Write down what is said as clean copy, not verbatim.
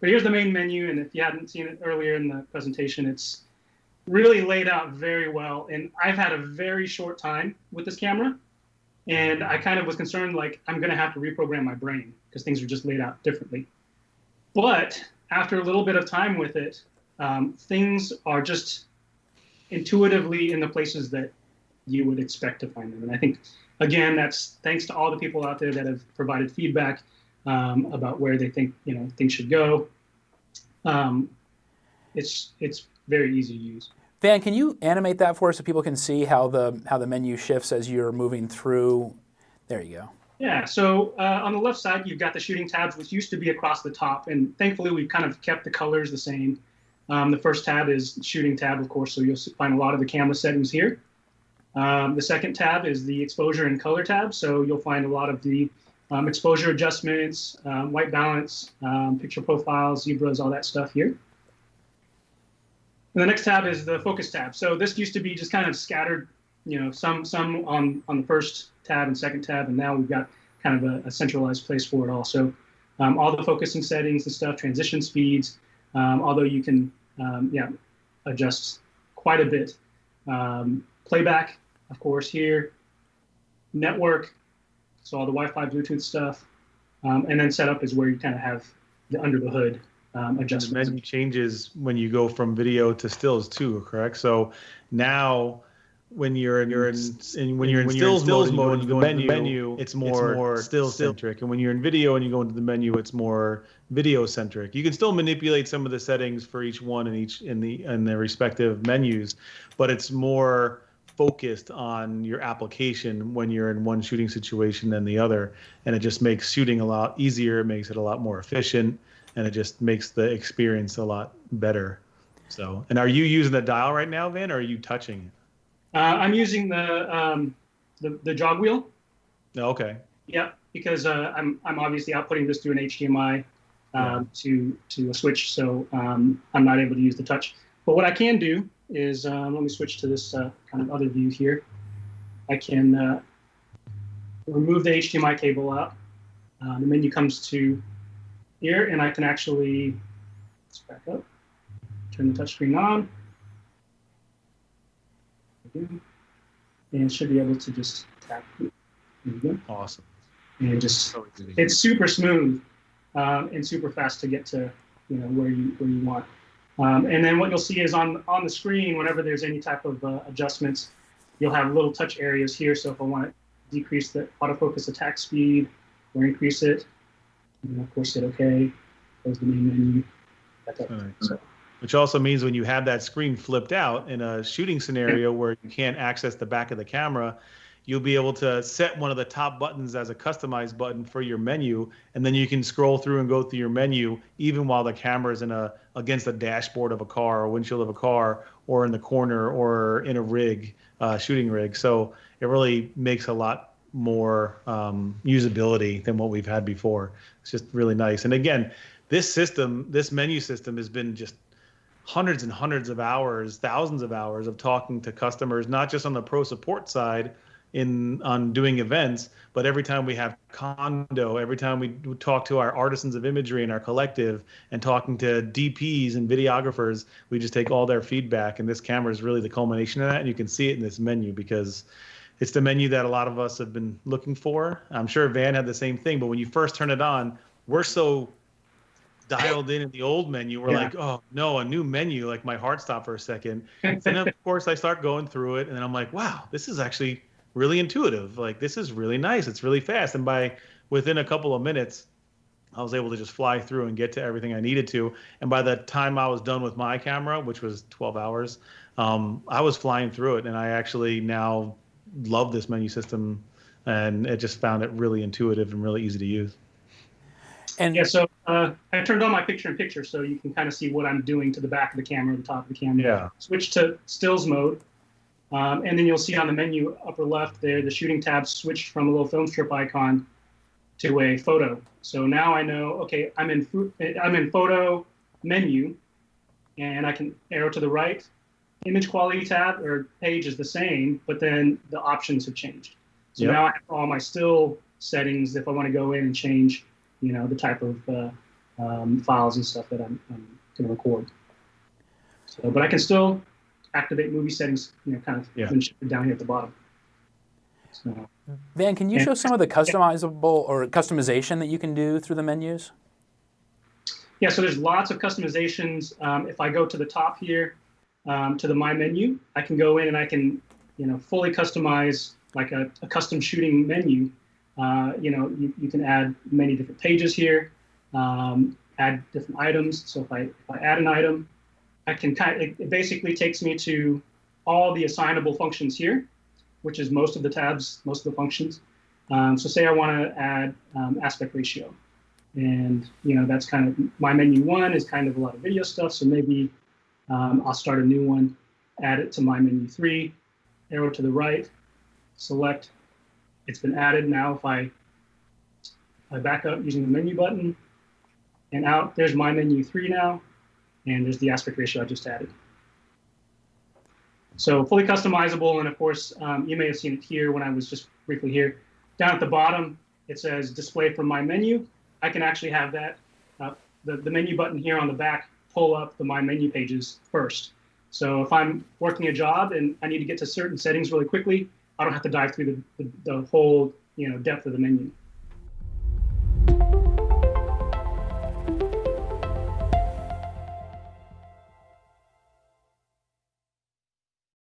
But here's the main menu, and if you hadn't seen it earlier in the presentation, it's really laid out very well. And I've had a very short time with this camera, and I kind of was concerned, like, I'm going to have to reprogram my brain because things are just laid out differently. But after a little bit of time with it, things are just intuitively in the places that you would expect to find them. And I think, again, that's thanks to all the people out there that have provided feedback about where they think things should go. It's very easy to use. Van, can you animate that for us so people can see how the menu shifts as you're moving through? There you go. Yeah, so on the left side, you've got the shooting tabs, which used to be across the top. And thankfully, we've kind of kept the colors the same. The first tab is shooting tab, of course, so you'll find a lot of the camera settings here. The second tab is the exposure and color tab. So you'll find a lot of the exposure adjustments, white balance, picture profiles, zebras, all that stuff here. And the next tab is the focus tab. So this used to be just kind of scattered, some on the first tab and second tab, and now we've got kind of a centralized place for it all. So all the focusing settings and stuff, transition speeds, although you can adjust quite a bit. Playback, of course, here. Network, so all the Wi-Fi, Bluetooth stuff. And then setup is where you kind of have the under the hood adjustments. The menu changes when you go from video to stills too, correct? So now when you're in stills mode and you go into the menu, it's more still centric. And when you're in video and you go into the menu, it's more video centric. You can still manipulate some of the settings for each one in the respective menus, but it's more focused on your application when you're in one shooting situation than the other. And it just makes shooting a lot easier, it makes it a lot more efficient, and it just makes the experience a lot better. So, and are you using the dial right now, Van, or are you touching it? I'm using the jog wheel. Okay. Yeah, because I'm obviously outputting this through an HDMI to a switch, so I'm not able to use the touch. But what I can do is, let me switch to this kind of other view here. I can remove the HDMI cable out. The menu comes to here, and I can actually, let's back up, turn the touchscreen on, and should be able to just tap. There you go. Awesome. And just, it's super smooth and super fast to get to where you want. And then what you'll see is on the screen, whenever there's any type of adjustments, you'll have little touch areas here. So if I want to decrease the autofocus attack speed or increase it, and of course hit OK, close the main menu. So. Which also means when you have that screen flipped out in a shooting scenario where you can't access the back of the camera, you'll be able to set one of the top buttons as a customized button for your menu, and then you can scroll through and go through your menu even while the camera is against the dashboard of a car or windshield of a car or in the corner or in a rig, shooting rig. So it really makes a lot more usability than what we've had before. It's just really nice. And again, this menu system has been just hundreds and hundreds of hours, thousands of hours of talking to customers, not just on the pro support side on doing events, but every time we have condo, every time we talk to our artisans of imagery and our collective and talking to DPs and videographers, we just take all their feedback, and this camera is really the culmination of that. And you can see it in this menu because it's the menu that a lot of us have been looking for. I'm sure Van had the same thing, but when you first turn it on, we're so dialed in the old menu, we're like, oh no, a new menu, like my heart stopped for a second. And then of course I start going through it, and then I'm like, wow, this is actually really intuitive. Like, this is really nice. It's really fast. And within a couple of minutes, I was able to just fly through and get to everything I needed to. And by the time I was done with my camera, which was 12 hours, I was flying through it. And I actually now love this menu system, and I just found it really intuitive and really easy to use. And yeah, so I turned on my picture-in-picture so you can kind of see what I'm doing to the back of the camera, the top of the camera. Yeah. Switch to stills mode. And then you'll see on the menu upper left there, the shooting tab switched from a little film strip icon to a photo. So now I know, okay, I'm in photo menu, and I can arrow to the right. Image quality tab or page is the same, but then the options have changed. So now I have all my still settings if I want to go in and change, the type of files and stuff that I'm going to record. So, but I can still activate movie settings, kind of when shifted down here at the bottom. So, Van, can you show some of the customizable or customization that you can do through the menus? Yeah, so there's lots of customizations. If I go to the top here, to the My Menu, I can go in and I can, fully customize like a custom shooting menu. You can add many different pages here, add different items. So if I add an item, I can it basically takes me to all the assignable functions here, which is most of the tabs, most of the functions. So say I want to add aspect ratio. And, that's kind of My Menu 1 is kind of a lot of video stuff. So maybe I'll start a new one, add it to My Menu 3, arrow to the right, select. It's been added. Now if I back up using the menu button and out, there's My Menu 3 now. And there's the aspect ratio I just added. So fully customizable. And of course, you may have seen it here when I was just briefly here. Down at the bottom, it says display from My Menu. I can actually have that, the menu button here on the back, pull up the My Menu pages first. So if I'm working a job and I need to get to certain settings really quickly, I don't have to dive through the whole depth of the menu.